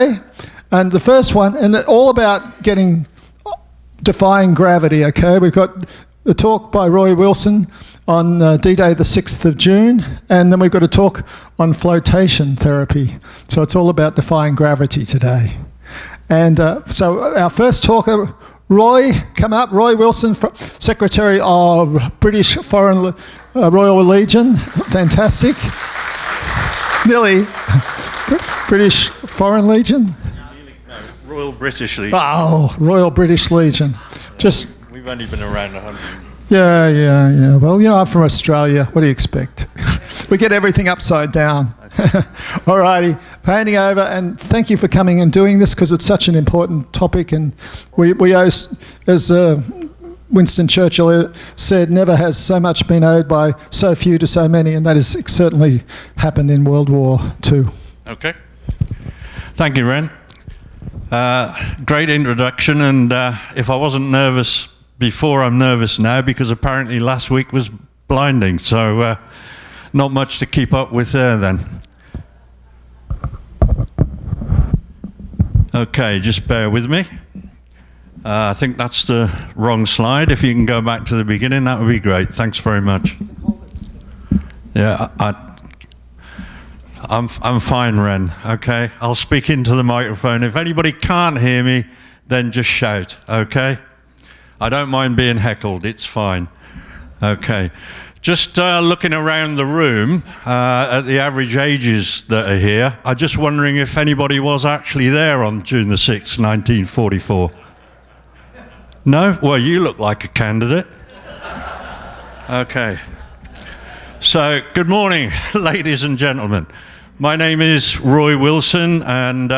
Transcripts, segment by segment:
And the first one, and they're all about defying gravity, okay? We've got the talk by Roy Wilson on D-Day the 6th of June, and then we've got a talk on flotation therapy. So it's all about defying gravity today. And so our first talker, Roy, come up. Roy Wilson, Secretary of British Foreign Royal Legion. Fantastic. Nearly. British Foreign Legion? No, Royal British Legion. Oh, Royal British Legion. We've only been around 100. Yeah. Well, I'm from Australia. What do you expect? We get everything upside down. All righty. Handing over, and thank you for coming and doing this, because it's such an important topic, and we owe, as Winston Churchill said, never has so much been owed by so few to so many, and that has certainly happened in World War II. Okay. Thank you, Ren. Great introduction, and if I wasn't nervous before, I'm nervous now, because apparently last week was blinding, so not much to keep up with there then. Okay, just bear with me. I think that's the wrong slide. If you can go back to the beginning, that would be great. Thanks very much. Yeah, I'm fine, Ren. Okay, I'll speak into the microphone. If anybody can't hear me, then just shout. Okay, I don't mind being heckled. It's fine. Okay, just looking around the room at the average ages that are here. I'm just wondering if anybody was actually there on June the 6th, 1944. No? Well, you look like a candidate. Okay. So, good morning, ladies and gentlemen. My name is Roy Wilson, and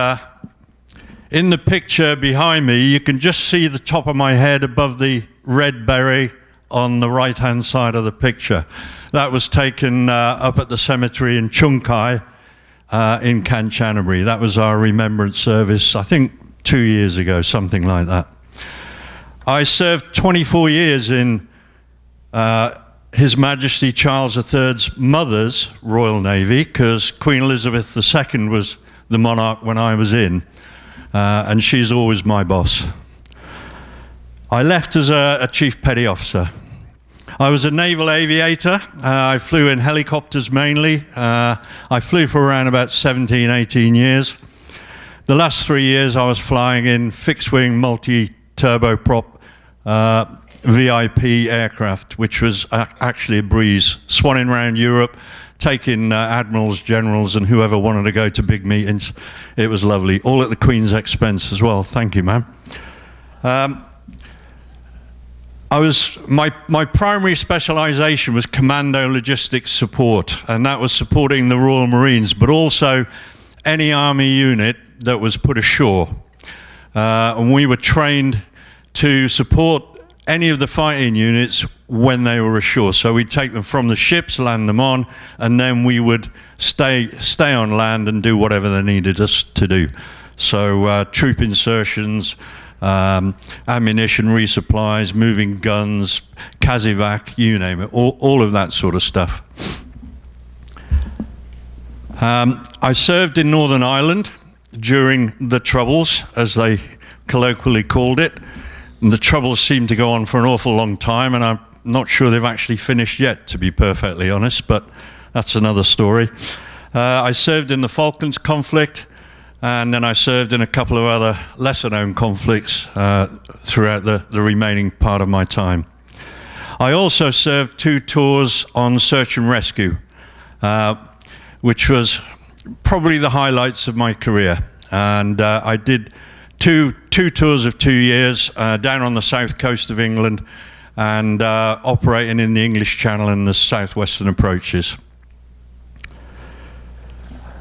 in the picture behind me, you can just see the top of my head above the red beret on the right-hand side of the picture. That was taken up at the cemetery in Chung Kai in Kanchanaburi. That was our remembrance service, I think 2 years ago, something like that. I served 24 years in His Majesty Charles III's mother's Royal Navy, because Queen Elizabeth II was the monarch when I was in, and she's always my boss. I left as a Chief Petty Officer. I was a naval aviator. I flew in helicopters mainly. I flew for around about 17, 18 years. The last 3 years I was flying in fixed-wing, multi-turboprop VIP aircraft, which was actually a breeze, swanning around Europe, taking admirals, generals, and whoever wanted to go to big meetings. It was lovely, all at the Queen's expense as well. Thank you, ma'am. My primary specialisation was commando logistics support, and that was supporting the Royal Marines, but also any army unit that was put ashore. And we were trained to support any of the fighting units when they were ashore. So we'd take them from the ships, land them on, and then we would stay on land and do whatever they needed us to do. So troop insertions, ammunition resupplies, moving guns, Kazivac, you name it, all of that sort of stuff. I served in Northern Ireland during the Troubles, as they colloquially called it. And the Troubles seemed to go on for an awful long time, and I'm not sure they've actually finished yet, to be perfectly honest, but that's another story. I served in the Falklands conflict, and then I served in a couple of other lesser-known conflicts throughout the remaining part of my time. I also served 2 tours on search and rescue, which was probably the highlights of my career. And I did two tours of 2 years down on the south coast of England, and operating in the English Channel and the southwestern approaches.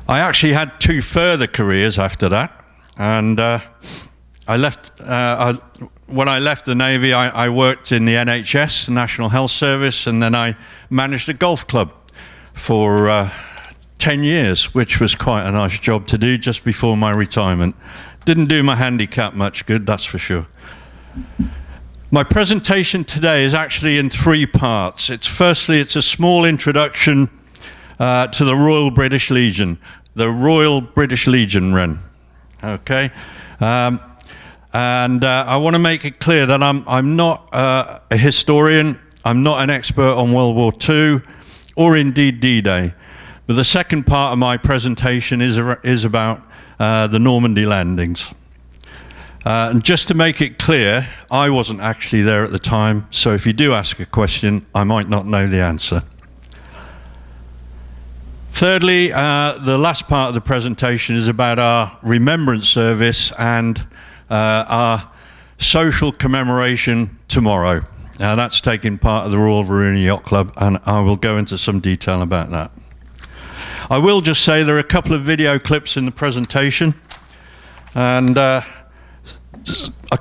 I actually had 2 further careers after that, and I left. When I left the Navy, I worked in the NHS, the National Health Service, and then I managed a golf club for 10 years, which was quite a nice job to do just before my retirement. Didn't do my handicap much good, that's for sure. My presentation today is actually in 3 parts. Firstly, it's a small introduction to the Royal British Legion, the Royal British Legion, Ren. Okay. I want to make it clear that I'm not a historian. I'm not an expert on World War II or indeed D-Day. But the second part of my presentation is about the Normandy landings. And just to make it clear, I wasn't actually there at the time, so if you do ask a question, I might not know the answer. Thirdly, the last part of the presentation is about our remembrance service and our social commemoration tomorrow. Now that's taking part of the Royal Varuna Yacht Club, and I will go into some detail about that. I will just say there are a couple of video clips in the presentation, and a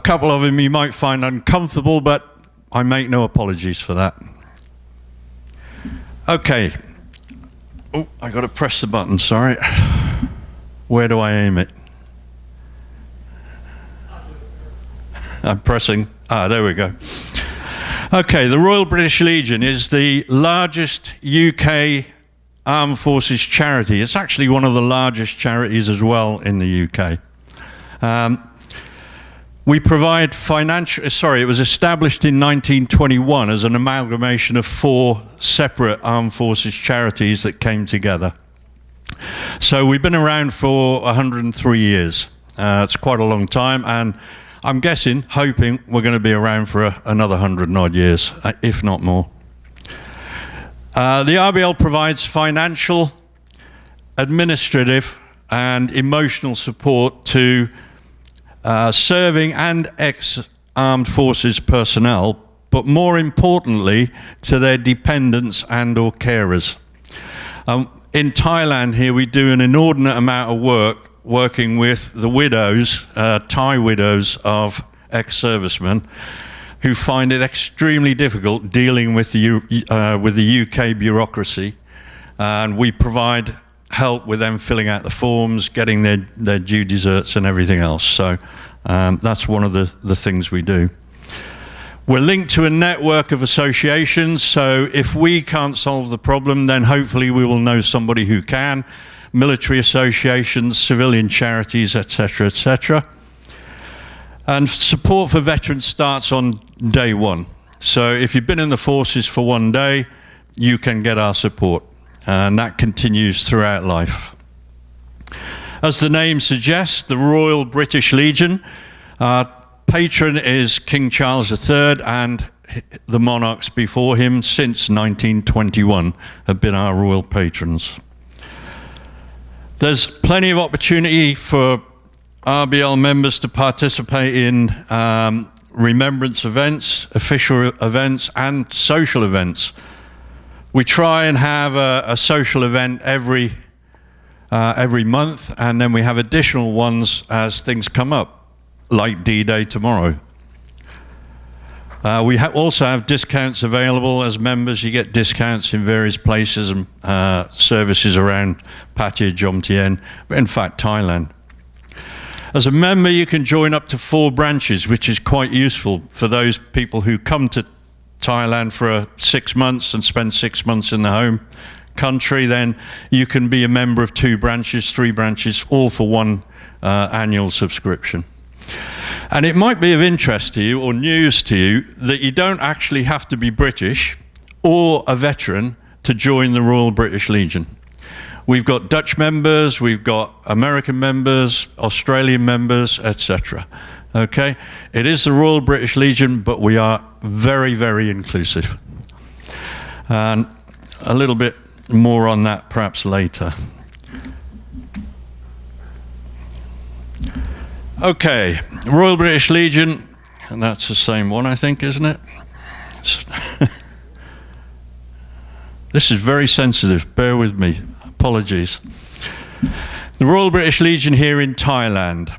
couple of them you might find uncomfortable, but I make no apologies for that. Okay. Oh, I got to press the button, sorry. Where do I aim it? I'm pressing. There we go. Okay, the Royal British Legion is the largest UK Armed Forces charity. It's actually one of the largest charities as well in the UK. We provide it was established in 1921 as an amalgamation of 4 separate armed forces charities that came together. So we've been around for 103 years. It's quite a long time, and I'm hoping we're going to be around for another 100 and odd years, if not more. The RBL provides financial, administrative, and emotional support to serving and ex-armed forces personnel, but more importantly to their dependents and or carers. In Thailand here we do an inordinate amount of work working with the widows, Thai widows of ex-servicemen who find it extremely difficult dealing with the UK bureaucracy, and we provide help with them filling out the forms, getting their due deserts and everything else. So that's one of the things we do. We're linked to a network of associations, so if we can't solve the problem, then hopefully we will know somebody who can. Military associations, civilian charities, etc., etc. And support for veterans starts on day one. So if you've been in the forces for one day, you can get our support. And that continues throughout life. As the name suggests, the Royal British Legion, our patron is King Charles III, and the monarchs before him since 1921 have been our royal patrons. There's plenty of opportunity for RBL members to participate in remembrance events, official events, and social events. We try and have a social event every month, and then we have additional ones as things come up, like D-Day tomorrow. We also have discounts available as members. You get discounts in various places and services around Pattaya, Jomtien, in fact Thailand. As a member you can join up to 4 branches, which is quite useful for those people who come to Thailand for 6 months and spend 6 months in the home country. Then you can be a member of 2 branches, 3 branches, all for one annual subscription. And it might be of interest to you or news to you that you don't actually have to be British or a veteran to join the Royal British Legion. We've got Dutch members, we've got American members, Australian members, etc. Okay? It is the Royal British Legion, but we are very, very inclusive. And a little bit more on that perhaps later. Okay, Royal British Legion, and that's the same one, I think, isn't it? This is very sensitive, bear with me, apologies. The Royal British Legion here in Thailand.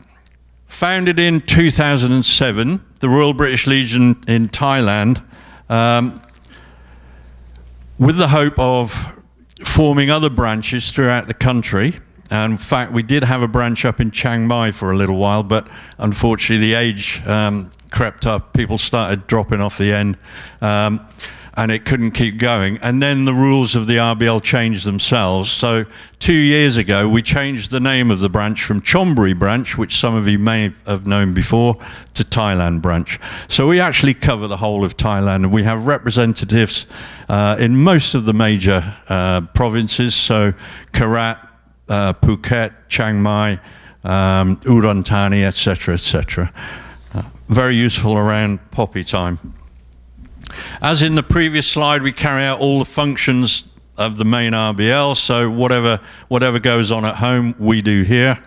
Founded in 2007, the Royal British Legion in Thailand, with the hope of forming other branches throughout the country. And in fact, we did have a branch up in Chiang Mai for a little while, but unfortunately the age crept up. People started dropping off the end. and it couldn't keep going. And then the rules of the RBL changed themselves. So 2 years ago, we changed the name of the branch from Chonburi branch, which some of you may have known before, to Thailand branch. So we actually cover the whole of Thailand, and we have representatives in most of the major provinces, so Karat, Phuket, Chiang Mai, Udon Thani, etc., etc. Very useful around poppy time. As in the previous slide, we carry out all the functions of the main RBL, so whatever goes on at home, we do here.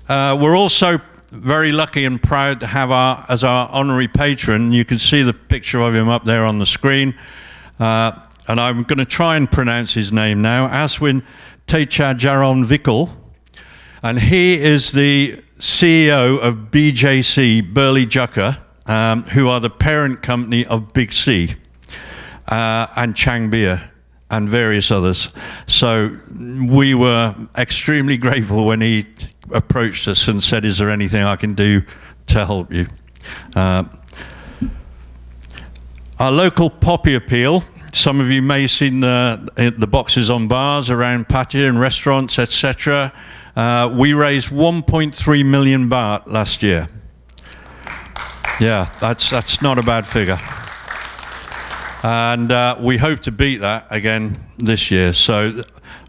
We're also very lucky and proud to have as our honorary patron, you can see the picture of him up there on the screen, and I'm going to try and pronounce his name now, Aswin Techajaron Vikal, and he is the CEO of BJC, Burley Jukka, who are the parent company of Big C and Chang Beer and various others. So we were extremely grateful when he approached us and said, is there anything I can do to help you? Our local poppy appeal, some of you may have seen the boxes on bars around Pattaya and restaurants, etc. We raised 1.3 million baht last year. Yeah, that's not a bad figure. And we hope to beat that again this year. So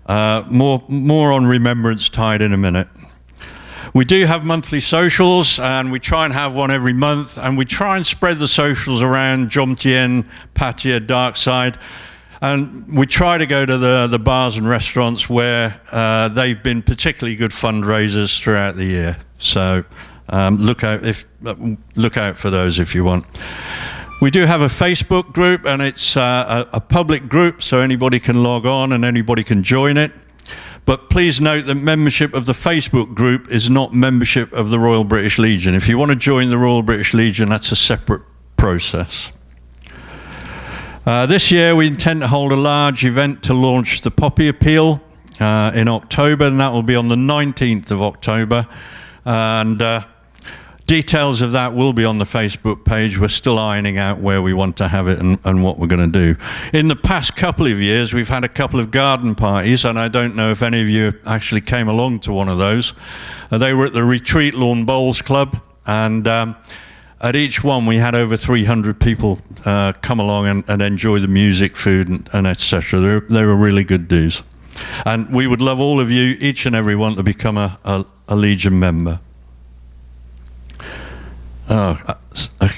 more on Remembrance Tide in a minute. We do have monthly socials, and we try and have one every month, and we try and spread the socials around Jomtien, Pattaya, Darkside, and we try to go to the bars and restaurants where they've been particularly good fundraisers throughout the year. So look out for those if you want. We do have a Facebook group, and it's a public group, so anybody can log on and anybody can join it. But please note that membership of the Facebook group is not membership of the Royal British Legion. If you want to join the Royal British Legion, that's a separate process. This year we intend to hold a large event to launch the Poppy Appeal in October, and that will be on the 19th of October. And details of that will be on the Facebook page. We're still ironing out where we want to have it and what we're going to do. In the past couple of years, we've had a couple of garden parties, and I don't know if any of you actually came along to one of those. They were at the Retreat Lawn Bowls Club, and at each one we had over 300 people come along and enjoy the music, food, and etc. They were really good dues. And we would love all of you, each and every one, to become a Legion member. Oh,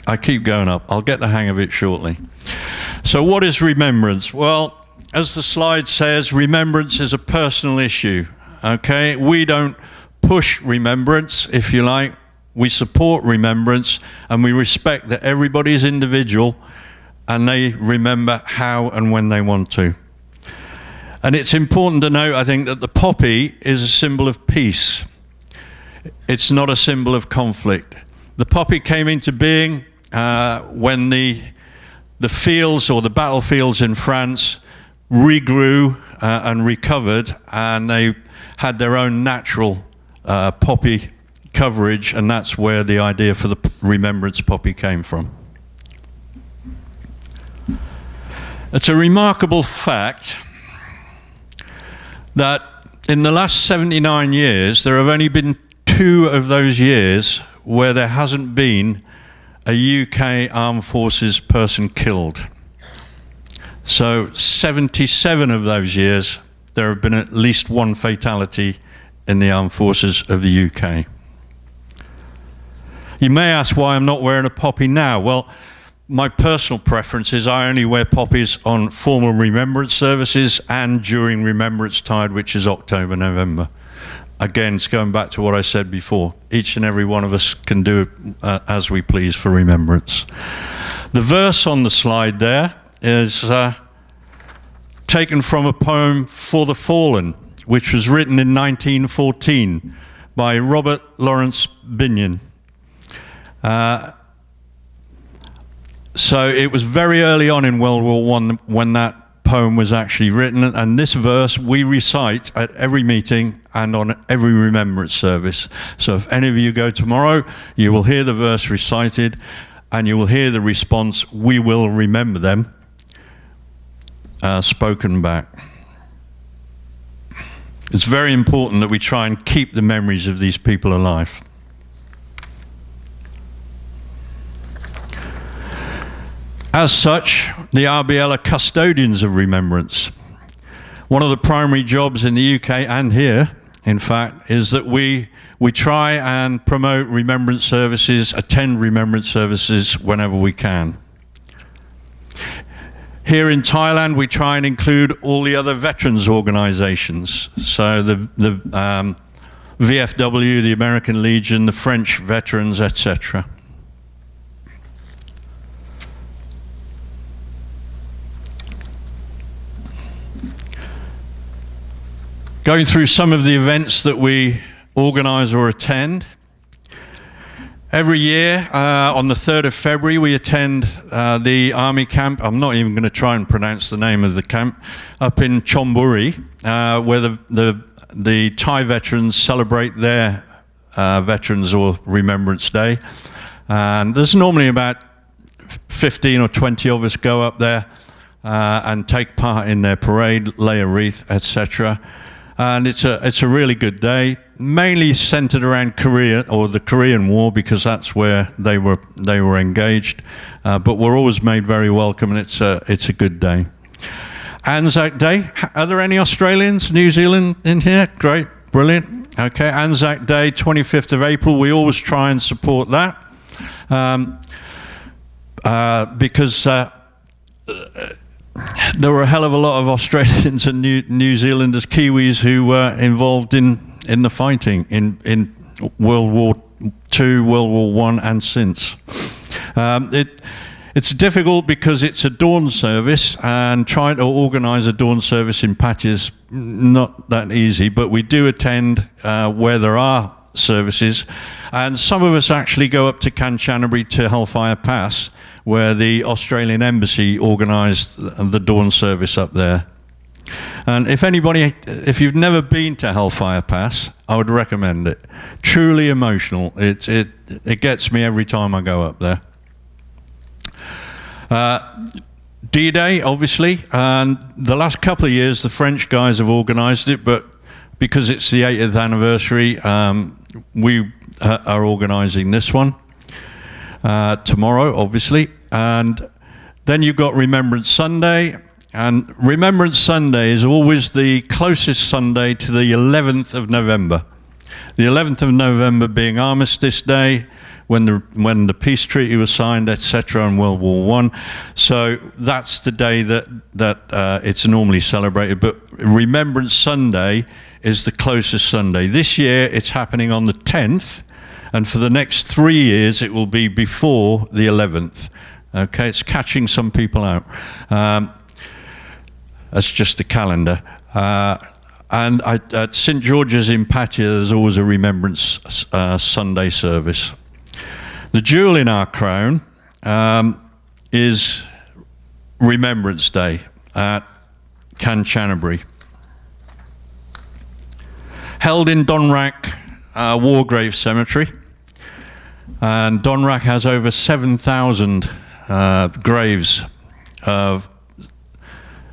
I keep going up. I'll get the hang of it shortly. So what is remembrance? Well, as the slide says, remembrance is a personal issue. Okay? We don't push remembrance, if you like. We support remembrance, and we respect that everybody is individual and they remember how and when they want to. And it's important to note, I think, that the poppy is a symbol of peace. It's not a symbol of conflict. The poppy came into being when the fields or the battlefields in France regrew and recovered, and they had their own natural poppy coverage, and that's where the idea for the remembrance poppy came from. It's a remarkable fact that in the last 79 years, there have only been 2 of those years where there hasn't been a UK Armed Forces person killed. So 77 of those years, there have been at least 1 fatality in the Armed Forces of the UK. You may ask why I'm not wearing a poppy now. Well, my personal preference is I only wear poppies on formal remembrance services and during Remembrance Tide, which is October, November. Again, it's going back to what I said before. Each and every one of us can do as we please for remembrance. The verse on the slide there is taken from a poem, For the Fallen, which was written in 1914 by Robert Lawrence Binion. So it was very early on in World War I when that poem was actually written, and this verse we recite at every meeting and on every remembrance service. So if any of you go tomorrow, you will hear the verse recited and you will hear the response, we will remember them, spoken back. It's very important that we try and keep the memories of these people alive. As such, the RBL are custodians of remembrance. One of the primary jobs in the UK and here, in fact, is that we try and promote remembrance services, attend remembrance services whenever we can. Here in Thailand, we try and include all the other veterans organizations. So the VFW, the American Legion, the French veterans, etc. Going through some of the events that we organize or attend. Every year, on the 3rd of February, we attend the army camp. I'm not even going to try and pronounce the name of the camp, up in Chonburi, where the Thai veterans celebrate their Veterans or Remembrance Day. And there's normally about 15 or 20 of us go up there and take part in their parade, lay a wreath, etc. And it's a really good day, mainly centered around Korea or the Korean War, because that's where they were engaged. But we're always made very welcome, and it's a good day. Anzac Day. Are there any Australians, New Zealand in here? Great, brilliant. Okay, Anzac Day, 25th of April. We always try and support that because there were a hell of a lot of Australians and New Zealanders, Kiwis, who were involved in the fighting in World War II, World War I, and since. It's difficult because it's a dawn service, and trying to organise a dawn service in patches not that easy, but we do attend where there are services, and some of us actually go up to Kanchanaburi to Hellfire Pass, where the Australian Embassy organised the dawn service up there. And if you've never been to Hellfire Pass, I would recommend it. Truly emotional. It gets me every time I go up there. D-Day, obviously, and the last couple of years the French guys have organised it, but because it's the 80th anniversary, we are organising this one tomorrow, obviously. And then you've got Remembrance Sunday, and Remembrance Sunday is always the closest Sunday to the 11th of November. The 11th of November being Armistice Day, when the peace treaty was signed, etc., in World War I. So that's the day that it's normally celebrated. But Remembrance Sunday is the closest Sunday. This year it's happening on the 10th, and for the next 3 years it will be before the 11th. Okay, it's catching some people out. That's just the calendar. And at St George's in Pattaya, there's always a Remembrance Sunday service. The jewel in our crown is Remembrance Day at Kanchanaburi. Held in Donrak War Grave Cemetery. And Donrak has over 7,000 graves of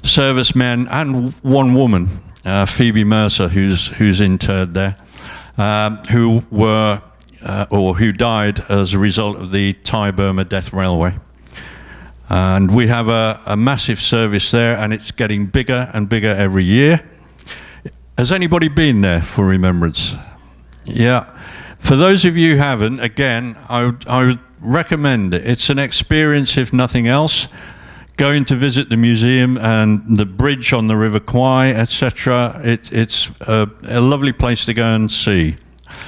servicemen and one woman, Phoebe Mercer, who's interred there, who died as a result of the Thai-Burma Death Railway. And we have a massive service there, and it's getting bigger and bigger every year. Has anybody been there for Remembrance? Yeah. For those of you who haven't, again, I would recommend it. It's an experience, if nothing else. Going to visit the museum and the bridge on the River Kwai, etc. It's a lovely place to go and see,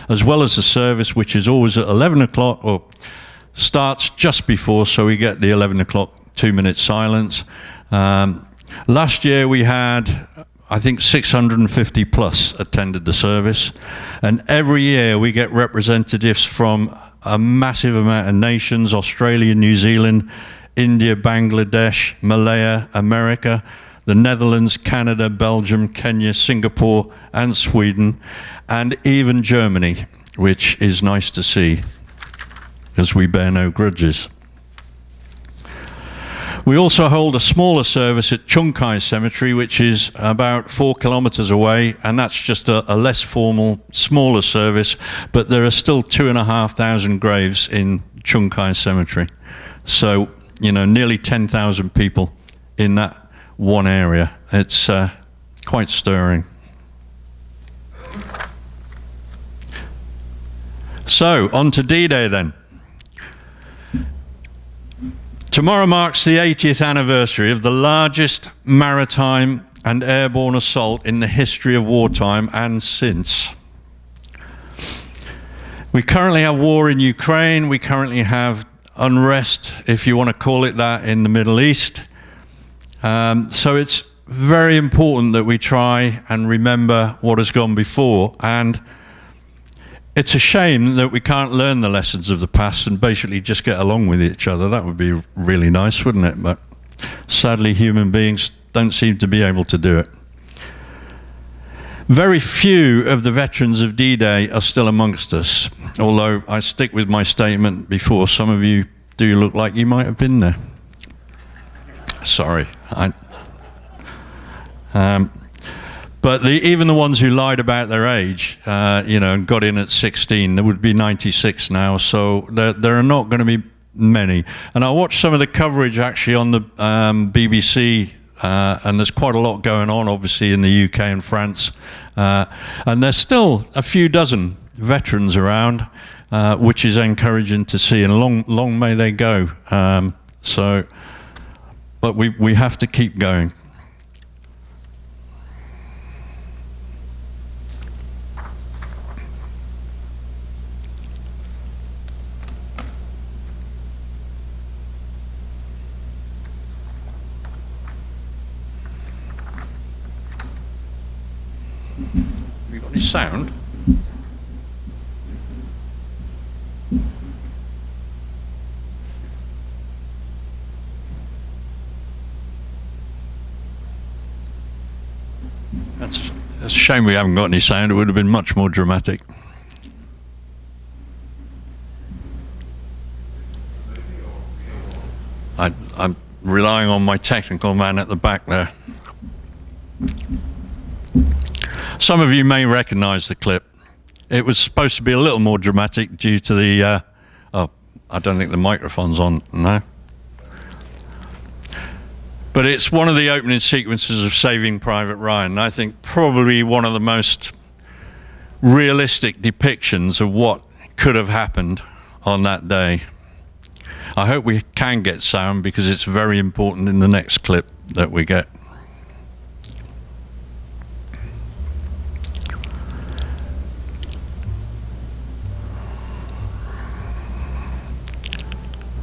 as well as the service, which is always at 11 o'clock, or starts just before, so we get the 11 o'clock 2-minute silence. Last year we had, I think, 650 plus attended the service, and every year we get representatives from a massive amount of nations: Australia, New Zealand, India, Bangladesh, Malaya, America, the Netherlands, Canada, Belgium, Kenya, Singapore, and Sweden, and even Germany, which is nice to see, because we bear no grudges. We also hold a smaller service at Chung Kai Cemetery, which is about 4 kilometers away, and that's just a less formal, smaller service, but there are still 2,500 graves in Chung Kai Cemetery. So, you know, nearly 10,000 people in that one area. It's quite stirring. So, on to D-Day then. Tomorrow marks the 80th anniversary of the largest maritime and airborne assault in the history of wartime and since. We currently have war in Ukraine. We currently have unrest, if you want to call it that, in the Middle East. So it's very important that we try and remember what has gone before. And it's a shame that we can't learn the lessons of the past and basically just get along with each other. That would be really nice, wouldn't it? But sadly, human beings don't seem to be able to do it. Very few of the veterans of D-Day are still amongst us, although I stick with my statement before. Some of you do look like you might have been there. Sorry. But even the ones who lied about their age, you know, and got in at 16, there would be 96 now, so there are not going to be many. And I watched some of the coverage actually on the BBC, and there's quite a lot going on, obviously, in the UK and France. And there's still a few dozen veterans around, which is encouraging to see, and long may they go. But we have to keep going. Have you got any sound? That's a shame we haven't got any sound. It would have been much more dramatic. I'm relying on my technical man at the back there. Some of you may recognize the clip. It was supposed to be a little more dramatic due to the, I don't think the microphone's on now. But it's one of the opening sequences of Saving Private Ryan. I think probably one of the most realistic depictions of what could have happened on that day. I hope we can get sound because it's very important in the next clip that we get.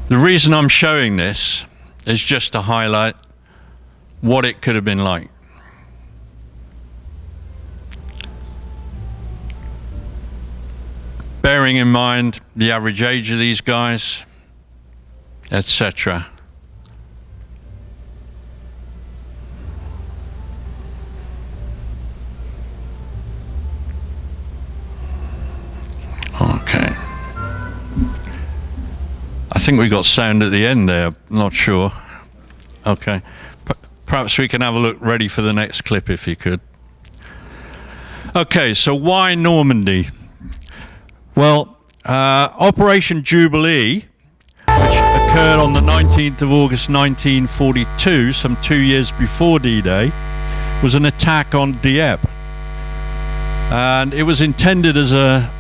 The reason I'm showing this is just to highlight what it could have been like. Bearing in mind the average age of these guys, etc. Okay. I think we got sound at the end there, not sure. Okay. Perhaps we can have a look ready for the next clip if you could. Okay, so why Normandy? Well, Operation Jubilee, which occurred on the 19th of August 1942, some 2 years before D-Day, was an attack on Dieppe. And it was intended as a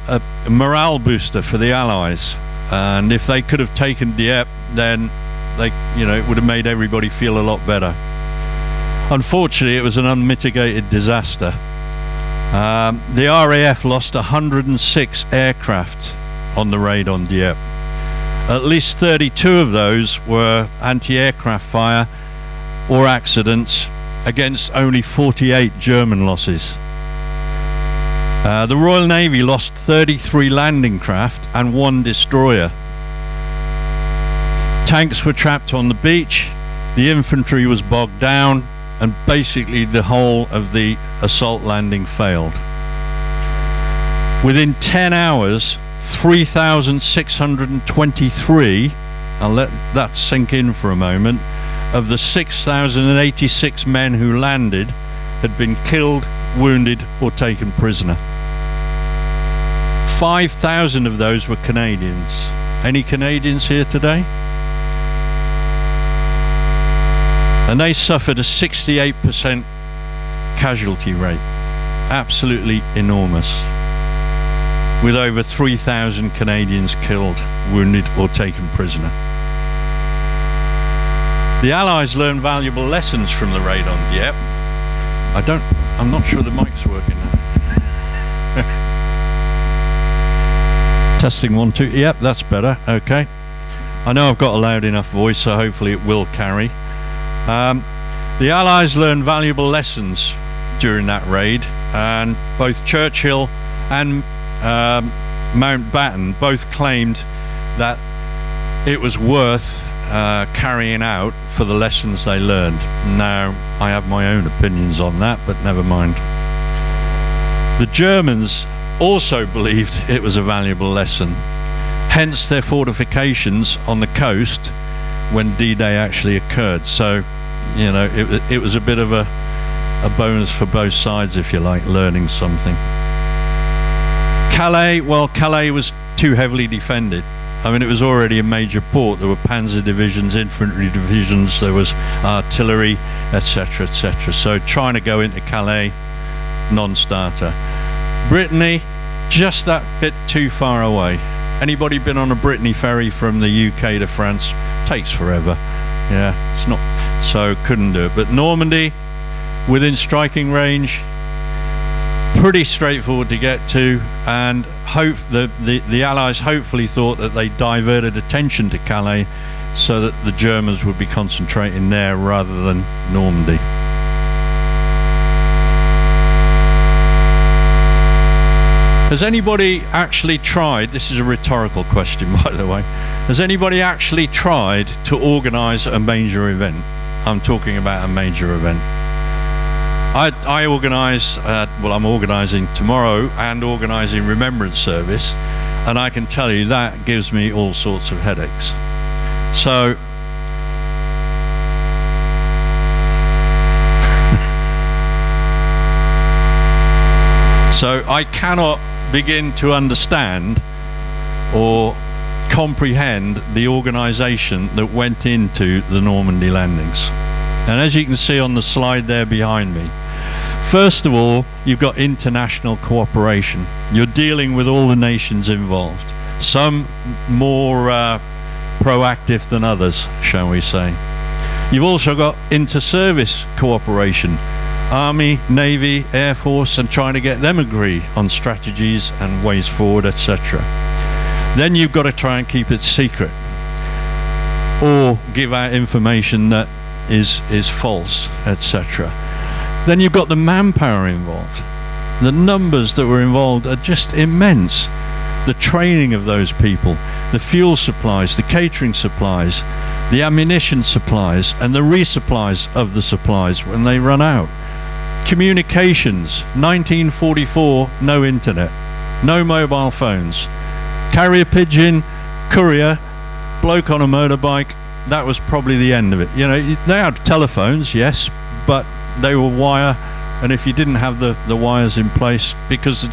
morale booster for the Allies. And if they could have taken Dieppe, then it would have made everybody feel a lot better. Unfortunately, it was an unmitigated disaster. The RAF lost 106 aircraft on the raid on Dieppe. At least 32 of those were anti-aircraft fire or accidents, against only 48 German losses. The Royal Navy lost 33 landing craft and 1 destroyer. Tanks were trapped on the beach, the infantry was bogged down, and basically the whole of the assault landing failed. Within 10 hours, 3,623, I'll let that sink in for a moment, of the 6,086 men who landed had been killed, wounded, or taken prisoner. 5,000 of those were Canadians. Any Canadians here today? And they suffered a 68% casualty rate. Absolutely enormous. With over 3,000 Canadians killed, wounded, or taken prisoner. The Allies learned valuable lessons from the raid on Dieppe. I'm not sure the mic's working now. Testing 1, 2. Yep, that's better. Okay. I know I've got a loud enough voice, so hopefully it will carry. The Allies learned valuable lessons during that raid, and both Churchill and Mountbatten both claimed that it was worth carrying out for the lessons they learned. Now, I have my own opinions on that, but never mind. The Germans also believed it was a valuable lesson, hence their fortifications on the coast when D-Day actually occurred. So, you know, it was a bit of a bonus for both sides, if you like, learning something. Calais, well, Calais was too heavily defended. I mean, it was already a major port. There were panzer divisions, infantry divisions, there was artillery, etc., etc. So trying to go into Calais, non-starter. Brittany, just that bit too far away. Anybody been on a Brittany ferry from the UK to France? Takes forever. Yeah, it's not, so couldn't do it. But Normandy, within striking range, pretty straightforward to get to, and the Allies hopefully thought that they diverted attention to Calais so that the Germans would be concentrating there rather than Normandy. Has anybody actually tried, this is a rhetorical question by the way, has anybody actually tried to organise a major event? I'm talking about a major event. I organise, well, I'm organising tomorrow and organising Remembrance Service, and I can tell you that gives me all sorts of headaches. So, so I cannot begin to understand or comprehend the organisation that went into the Normandy landings. And as you can see on the slide there behind me, first of all, you've got international cooperation. You're dealing with all the nations involved, some more proactive than others, shall we say. You've also got inter-service cooperation, Army, Navy, Air Force, and trying to get them agree on strategies and ways forward, etc. Then you've got to try and keep it secret or give out information that is false, etc. Then you've got the manpower involved. The numbers that were involved are just immense. The training of those people, the fuel supplies, the catering supplies, the ammunition supplies, and the resupplies of the supplies when they run out. Communications, 1944, no internet, no mobile phones. Carrier pigeon, courier, bloke on a motorbike, that was probably the end of it. You know, they had telephones, yes, but they were wire, and if you didn't have the wires in place, because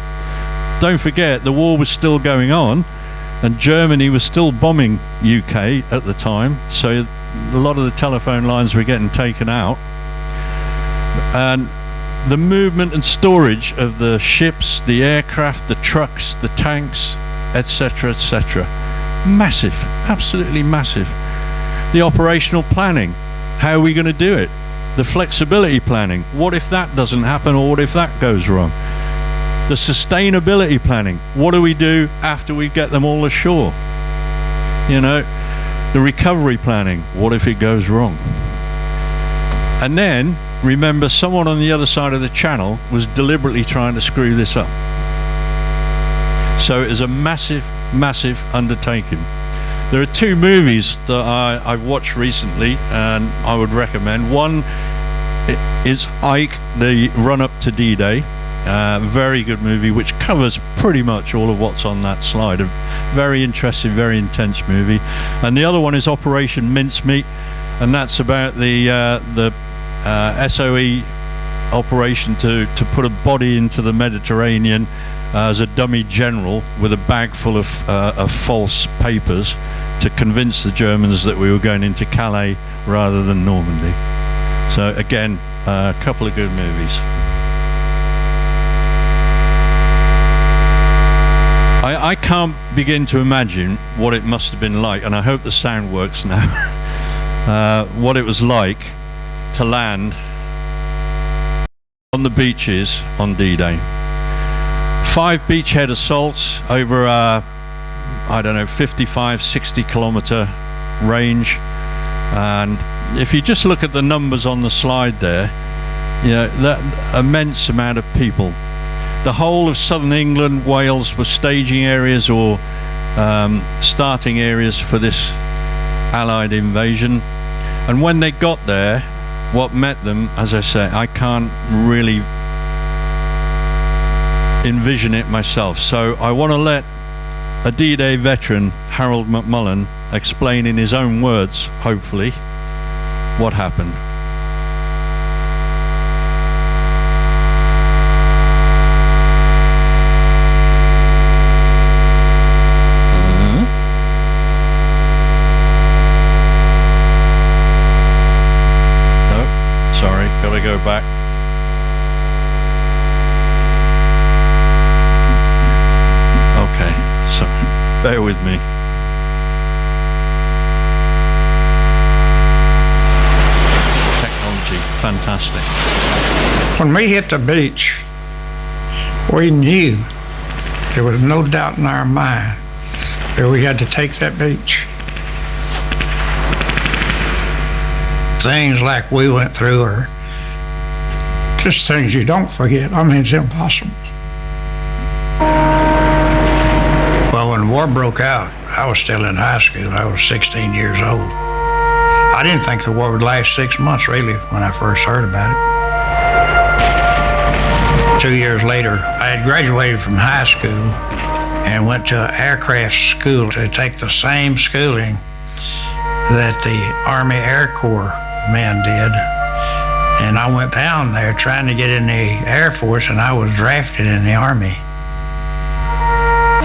don't forget the war was still going on and Germany was still bombing UK at the time, so a lot of the telephone lines were getting taken out, and the movement and storage of the ships, the aircraft, the trucks, the tanks, etc., etc. Massive, absolutely massive. The operational planning, how are we going to do it? The flexibility planning, what if that doesn't happen, or what if that goes wrong? The sustainability planning, what do we do after we get them all ashore? You know, the recovery planning, what if it goes wrong? And then, remember, someone on the other side of the channel was deliberately trying to screw this up. So it is a massive, massive undertaking. There are two movies that I've watched recently and I would recommend. One is Ike, the run-up to D-Day. Very good movie which covers pretty much all of what's on that slide. A very interesting, very intense movie. And the other one is Operation Mincemeat, and that's about the SOE operation to put a body into the Mediterranean as a dummy general with a bag full of false papers to convince the Germans that we were going into Calais rather than Normandy. So again, a couple of good movies. I can't begin to imagine what it must have been like, and I hope the sound works now, what it was like to land on the beaches on D-Day. 5 beachhead assaults over a, I don't know, 55, 60 kilometer range. And if you just look at the numbers on the slide there, you know, that immense amount of people. The whole of southern England, Wales were staging areas or starting areas for this Allied invasion. And when they got there, what met them, as I say, I can't really envision it myself. So I want to let a D-Day veteran, Harold McMullen, explain in his own words, hopefully, what happened. Sorry, gotta go back. Okay, so bear with me. Technology, fantastic. When we hit the beach, we knew, there was no doubt in our mind, that we had to take that beach. Things like we went through are just things you don't forget. I mean, it's impossible. Well, when the war broke out, I was still in high school. I was 16 years old. I didn't think the war would last 6 months, really, when I first heard about it. 2 years later, I had graduated from high school and went to aircraft school to take the same schooling that the Army Air Corps men did. And I went down there trying to get in the Air Force, and I was drafted in the Army.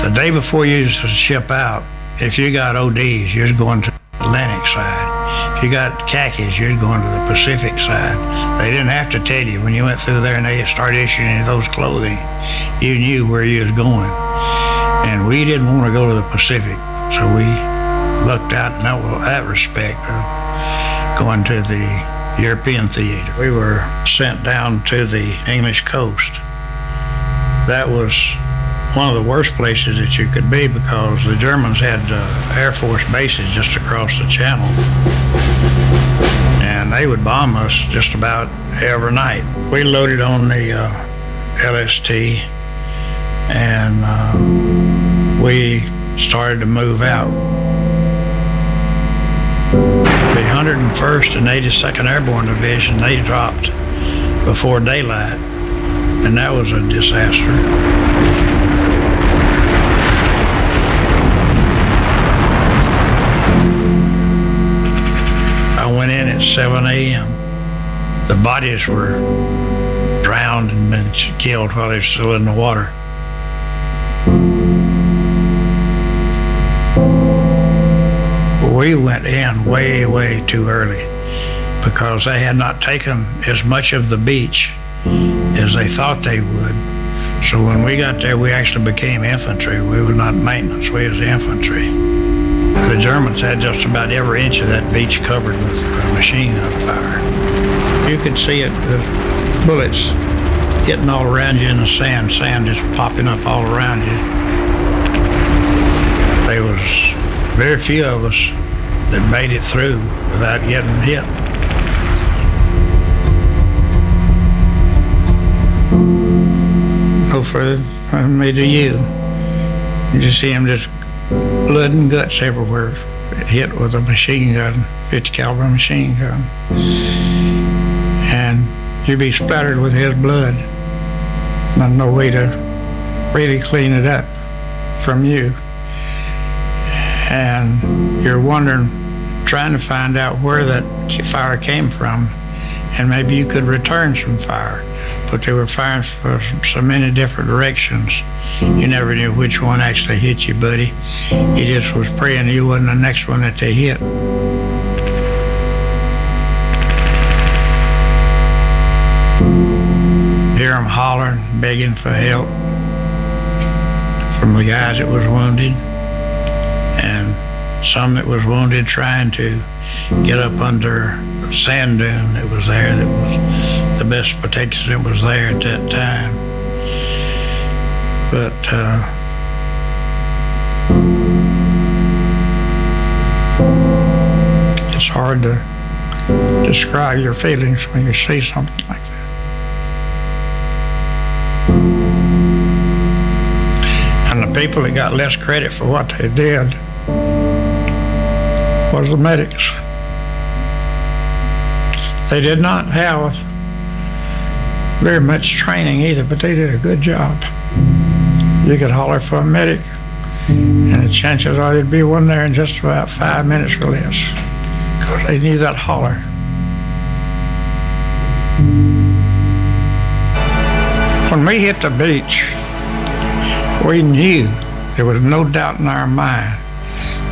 The day before you ship out, if you got ODs, you're going to the Atlantic side. If you got khakis, you're going to the Pacific side. They didn't have to tell you. When you went through there and they started issuing those clothing, you knew where you was going. And we didn't want to go to the Pacific, so we looked out in that respect of going to the European theater. We were sent down to the English coast. That was one of the worst places that you could be because the Germans had Air Force bases just across the channel. And they would bomb us just about every night. We loaded on the LST and we started to move out. The 101st and 82nd Airborne Division, they dropped before daylight, and that was a disaster. I went in at 7 a.m. The bodies were drowned and been killed while they were still in the water. We went in way, way too early because they had not taken as much of the beach as they thought they would. So when we got there, we actually became infantry. We were not maintenance, we was infantry. The Germans had just about every inch of that beach covered with machine gun fire. You could see it, the bullets hitting all around you in the sand, sand just popping up all around you. There was very few of us that made it through without getting hit. No further from me to you. You just see them just blood and guts everywhere, hit with a machine gun, 50 caliber machine gun. And you'd be splattered with his blood. Not no way to really clean it up from you. And you're wondering, trying to find out where that fire came from, and maybe you could return some fire. But they were firing from so many different directions, you never knew which one actually hit you, buddy. You just was praying you wasn't the next one that they hit. Hear them hollering, begging for help from the guys that was wounded, and some that was wounded trying to get up under a sand dune that was there, that was the best protection that was there at that time. But it's hard to describe your feelings when you see something like that. And the people that got less credit for what they did was the medics. They did not have very much training either, but they did a good job. You could holler for a medic, and the chances are there'd be one there in just about 5 minutes or less, because they knew that holler. When we hit the beach, we knew, there was no doubt in our mind,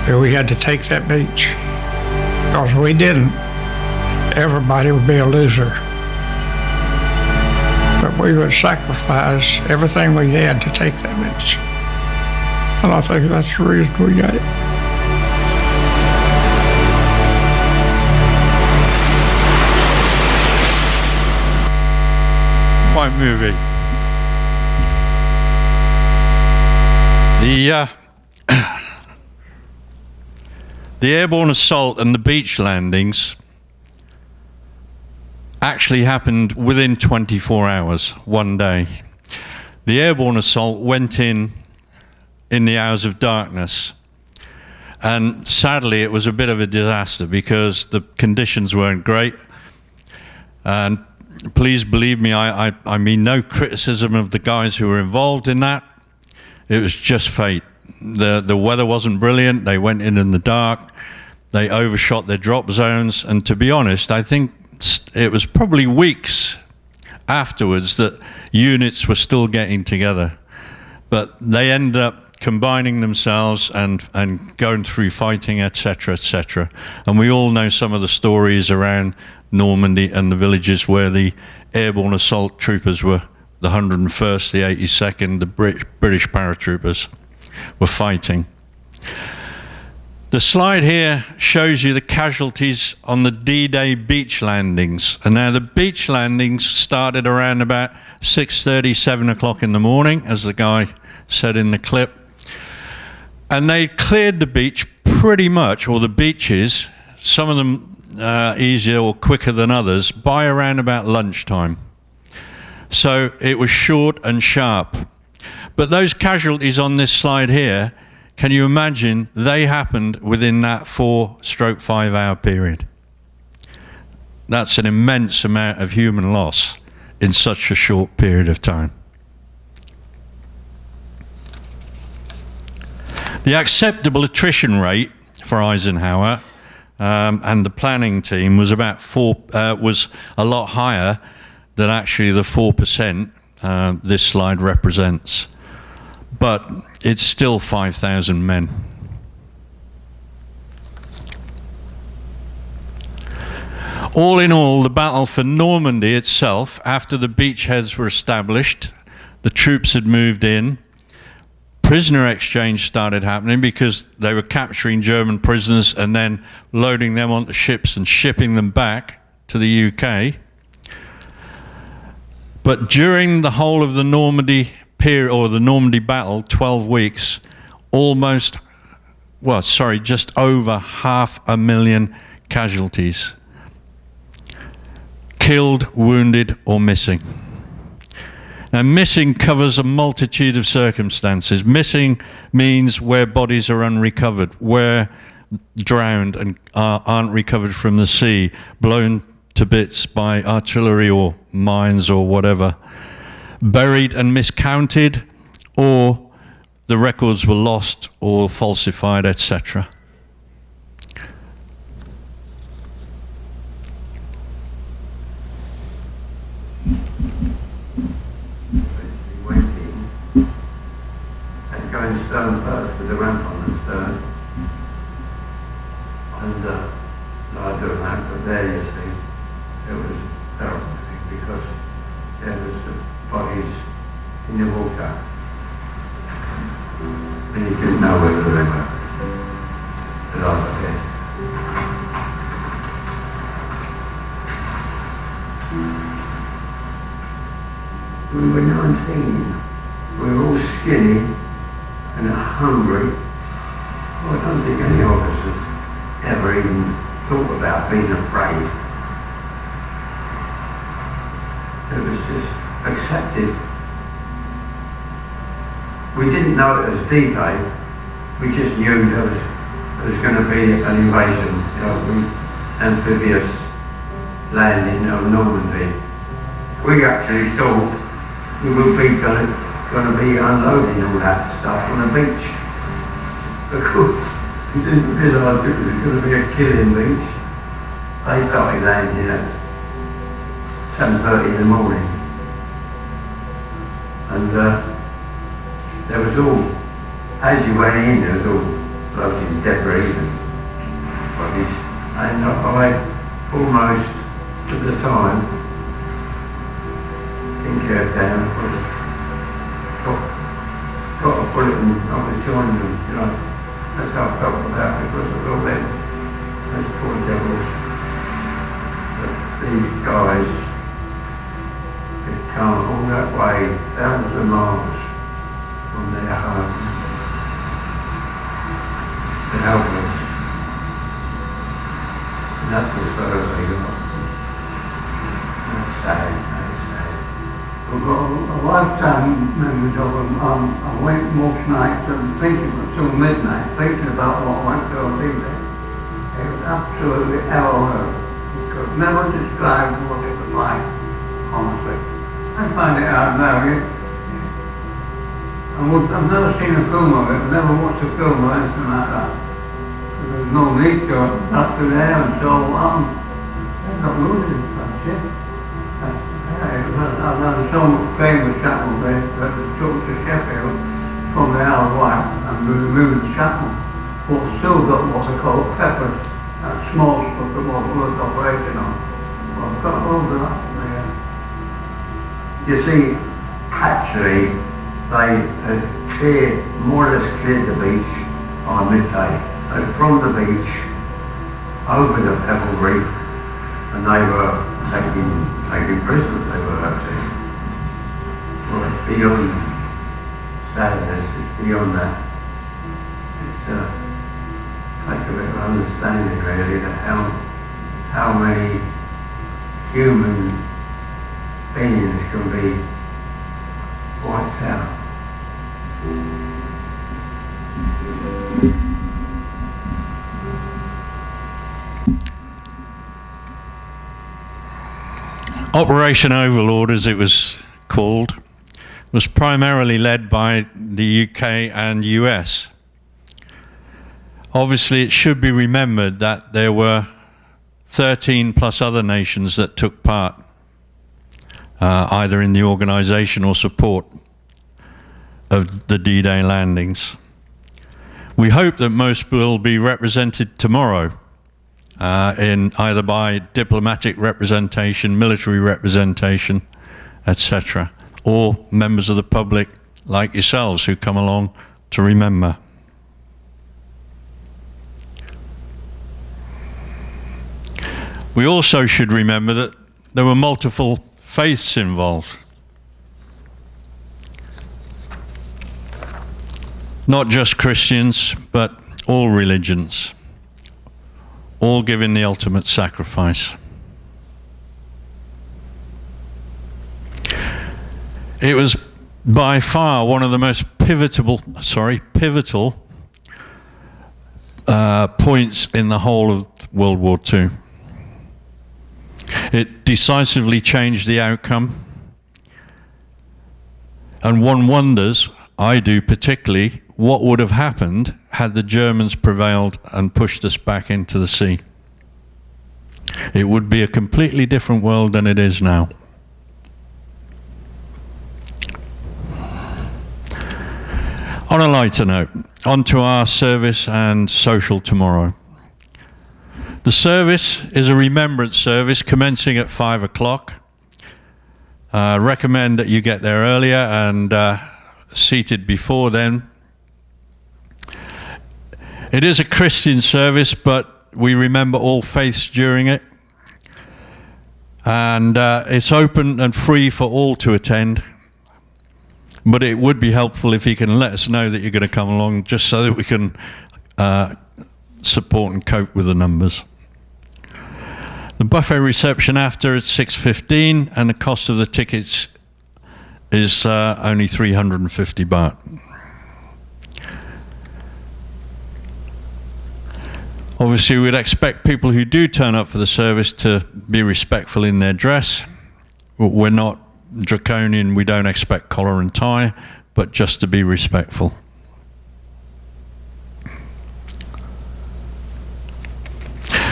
that we had to take that beach. Because if we didn't, everybody would be a loser. But we would sacrifice everything we had to take that beach. And I think that's the reason we got it. Quite moving. The airborne assault and the beach landings actually happened within 24 hours, one day. The airborne assault went in the hours of darkness, and sadly it was a bit of a disaster because the conditions weren't great. And please believe me, I mean no criticism of the guys who were involved in that. It was just fate. The weather wasn't brilliant. They went in the dark. They overshot their drop zones. And to be honest, I think it was probably weeks afterwards that units were still getting together. But they ended up combining themselves and going through fighting, etc., etc. And we all know some of the stories around Normandy and the villages where the airborne assault troopers were, the 101st, the 82nd, the British paratroopers were fighting. The slide here shows you the casualties on the D-Day beach landings. And now the beach landings started around about 6:30, 7 o'clock in the morning, as the guy said in the clip. And they cleared the beach pretty much, or the beaches, some of them easier or quicker than others, by around about lunchtime. So it was short and sharp. But those casualties on this slide here, can you imagine, they happened within that 4-5 hour period. That's an immense amount of human loss in such a short period of time. The acceptable attrition rate for Eisenhower and the planning team was about was a lot higher than actually the 4% this slide represents. But it's still 5,000 men. All in all, the battle for Normandy itself, after the beachheads were established, the troops had moved in, prisoner exchange started happening because they were capturing German prisoners and then loading them onto ships and shipping them back to the UK. But during the whole of the Normandy period, or the Normandy battle, 12 weeks, just over 500,000 casualties. Killed, wounded, or missing. Now, missing covers a multitude of circumstances. Missing means where bodies are unrecovered, where drowned and aren't recovered from the sea, blown to bits by artillery or mines or whatever. Buried and miscounted, or the records were lost or falsified, etc. there, you see, it was terrible because there was the bodies in the water. And you didn't know whether they were alive or dead. We were 19. We were all skinny and hungry. Well, I don't think any of us had ever even thought about being afraid. It was just accepted. We didn't know it as D-Day. We just knew there was going to be an invasion, amphibious landing of Normandy. We actually thought we would be going to be unloading all that stuff on the beach. Of course, we didn't realise it was going to be a killing beach. They started landing at 7:30 in the morning. And there was all, as you went in, there was all floating debris and bodies. And I almost, at the time, head down, got a bullet and I was joining them, That's how I felt about it, because of all them, those poor devils. But these guys, they come all that way, thousands of miles from their home to help us. And that's as far as they got. That's sad. I've got a lifetime memories of them. I went most nights and thinking until midnight, thinking about what I went through on D-Day. It was absolutely hell. You could never describe what it was like, honestly. I find it hard now. I've never seen a film of it. I've never watched a film or anything like that. There's no need to. That's there and so on. They're not losing that shit. I've had so much famous chapel there that was took to Sheffield from the Isle of Wight and we removed the chapel, but still got what they call peppers, that small stuff that was worth operating on. Well, I've got all of that there. You see, actually, they had more or less cleared the beach by midday. And from the beach over the pebble reef, and they were taking prisoners, they were actually. Well, it's beyond sadness, it's beyond that. It's take a bit of understanding really that how many human beings can be wiped out. Operation Overlord, as it was called, was primarily led by the UK and US. Obviously, it should be remembered that there were 13 plus other nations that took part, either in the organisation or support of the D-Day landings. We hope that most will be represented tomorrow in either by diplomatic representation, military representation, etc., or members of the public like yourselves who come along to remember. We also should remember that there were multiple faiths involved. Not just Christians, but all religions, all giving the ultimate sacrifice. It was by far one of the most pivotal points in the whole of World War II. It decisively changed the outcome, and one wonders, I do particularly, what would have happened had the Germans prevailed and pushed us back into the sea. It would be a completely different world than it is now. On a lighter note, on to our service and social tomorrow. The service is a remembrance service commencing at 5 o'clock. Recommend that you get there earlier and seated before then. It is a Christian service, but we remember all faiths during it. And it's open and free for all to attend. But it would be helpful if you can let us know that you're going to come along, just so that we can support and cope with the numbers. The buffet reception after is 6:15, and the cost of the tickets is only 350 baht. Obviously, we'd expect people who do turn up for the service to be respectful in their dress. We're not draconian, we don't expect collar and tie, but just to be respectful.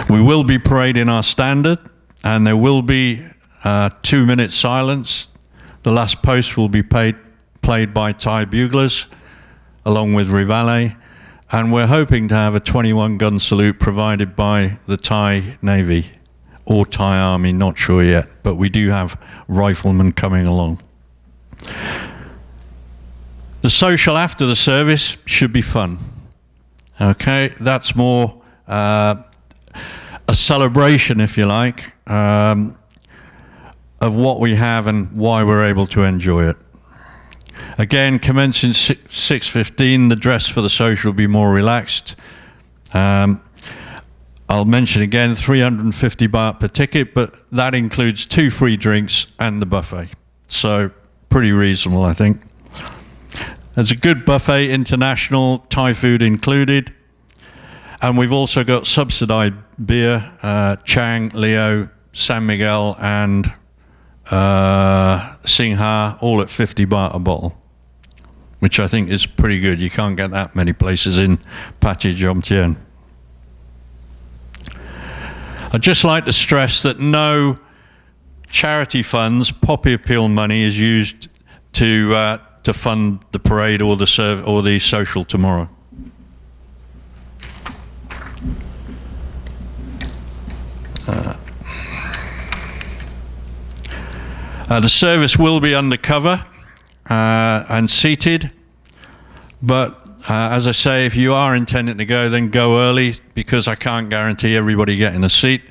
We will be parading our standard, and there will be 2-minute silence. The last post will be played by Thai buglers, along with Rivale, and we're hoping to have a 21-gun salute provided by the Thai Navy or Thai Army, not sure yet, but we do have riflemen coming along. The social after the service should be fun. Okay, that's more a celebration, if you like, of what we have and why we're able to enjoy it. Again, commencing 6:15, the dress for the social will be more relaxed. I'll mention again, 350 baht per ticket, but that includes 2 free drinks and the buffet. So pretty reasonable, I think. There's a good buffet, international, Thai food included. And we've also got subsidized beer, Chang, Leo, San Miguel, and Singha, all at 50 baht a bottle, which I think is pretty good. You can't get that many places in Pachi Jomtien. I'd just like to stress that no charity funds, poppy appeal money, is used to fund the parade or the social tomorrow. The service will be undercover and seated, but as I say, if you are intending to go, then go early, because I can't guarantee everybody getting a seat.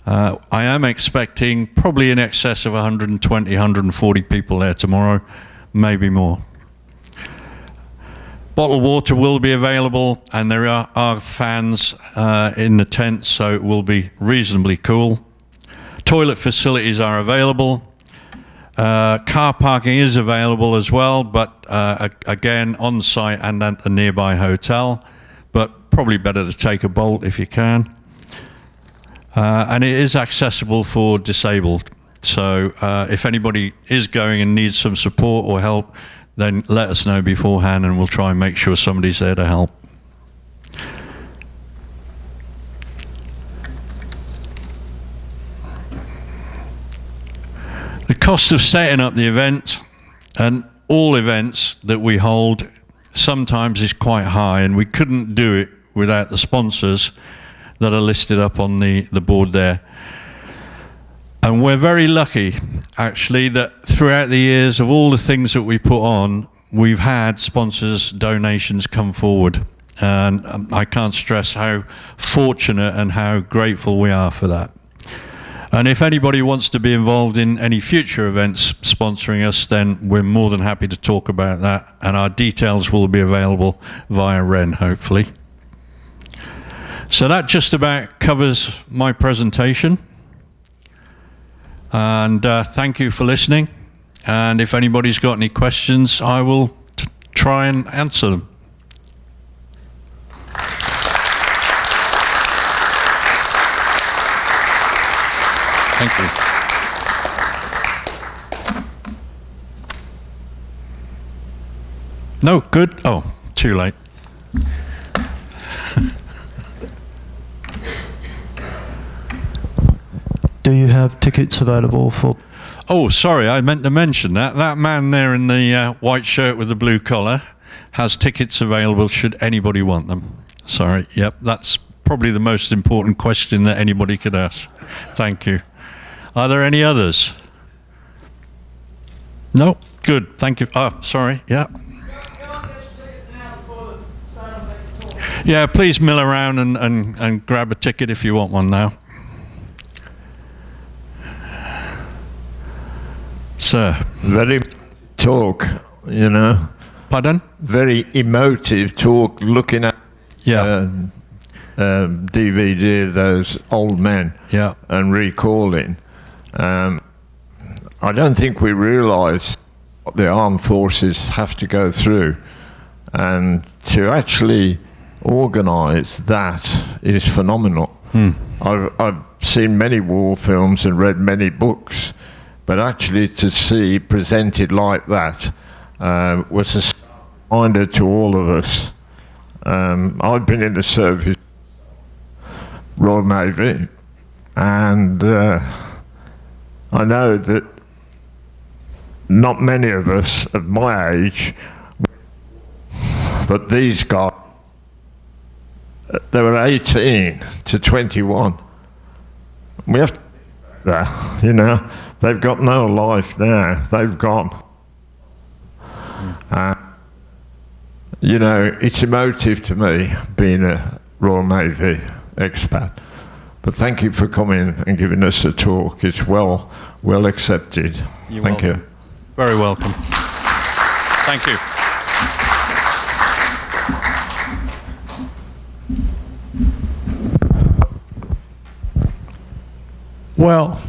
I am expecting probably in excess of 120, 140 people there tomorrow, maybe more. Bottled water will be available, and there are fans in the tent, so it will be reasonably cool. Toilet facilities are available. Car parking is available as well, but again, on site and at the nearby hotel, but probably better to take a Bolt if you can. And it is accessible for disabled. So if anybody is going and needs some support or help, then let us know beforehand, and we'll try and make sure somebody's there to help. The cost of setting up the event, and all events that we hold, sometimes is quite high, and we couldn't do it without the sponsors that are listed up on the board there. And we're very lucky, actually, that throughout the years of all the things that we put on, we've had sponsors' donations come forward. And I can't stress how fortunate and how grateful we are for that. And if anybody wants to be involved in any future events sponsoring us, then we're more than happy to talk about that. And our details will be available via Ren, hopefully. So that just about covers my presentation. And thank you for listening. And if anybody's got any questions, I will try and answer them. Thank you. No, good? Oh, too late. Do you have tickets available for? Oh, sorry, I meant to mention that. That man there in the white shirt with the blue collar has tickets available should anybody want them. Sorry, yep, that's probably the most important question that anybody could ask. Thank you. Are there any others? No? Good. Thank you. Oh, sorry. Yeah. Yeah, please mill around and grab a ticket if you want one now. Sir. Very talk, you know. Pardon? Very emotive talk, looking at DVD of those old men and recalling. I don't think we realise what the armed forces have to go through, and to actually organise that is phenomenal. I've seen many war films and read many books, but actually to see presented like that was a reminder to all of us. I've been in the service, Royal Navy, and I know that not many of us of my age, but these guys, they were 18 to 21. We have to that, you know, they've got no life now, they've gone. You know, it's emotive to me being a Royal Navy expat. But thank you for coming and giving us a talk. It's well accepted. Thank you. Very welcome. Thank you. Well,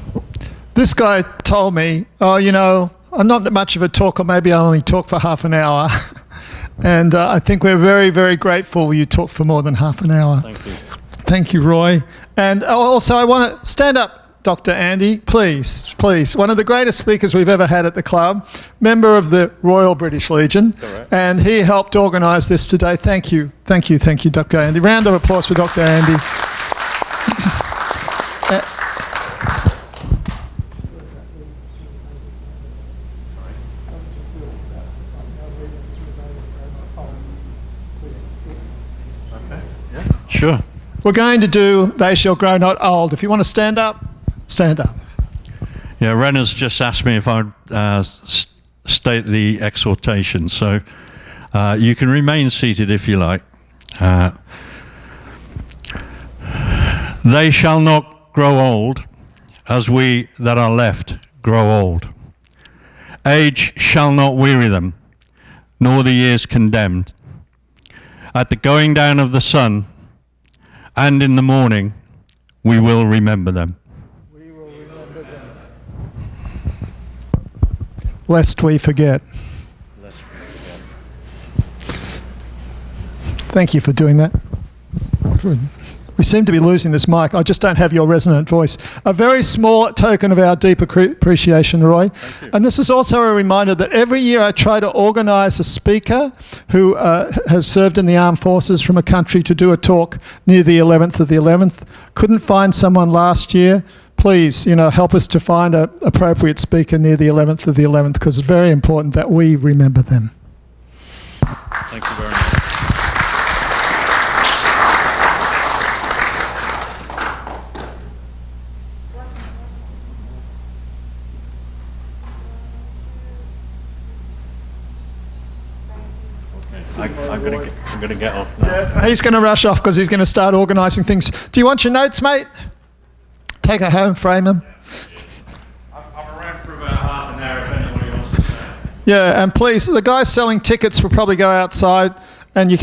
this guy told me, oh, you know, I'm not that much of a talker, maybe I only talk for half an hour. And I think we're very, very grateful you talked for more than half an hour. Thank you. Thank you, Roy. And also I want to stand up, Dr. Andy, please, please. One of the greatest speakers we've ever had at the club, member of the Royal British Legion, and he helped organise this today. Thank you, thank you, thank you, Dr. Andy. Round of applause for Dr. Andy. Sure. We're going to do They Shall Grow Not Old. If you want to stand up, stand up. Yeah, Renner's just asked me if I'd state the exhortation, so you can remain seated if you like. They shall not grow old as we that are left grow old. Age shall not weary them, nor the years condemned. At the going down of the sun, and in the morning, we will remember them. We will remember them. Lest we forget. Thank you for doing that. We seem to be losing this mic. I just don't have your resonant voice. A very small token of our deep appreciation, Roy. And this is also a reminder that every year I try to organise a speaker who has served in the armed forces from a country to do a talk near the 11th of the 11th. Couldn't find someone last year. Please, you know, help us to find an appropriate speaker near the 11th of the 11th, because it's very important that we remember them. Thank you very much. I'm going to get off now. He's going to rush off because he's going to start organising things. Do you want your notes, mate? Take her home, frame them. I'm around for about half an hour if anybody wants to say. Yeah, and please, the guys selling tickets will probably go outside and you can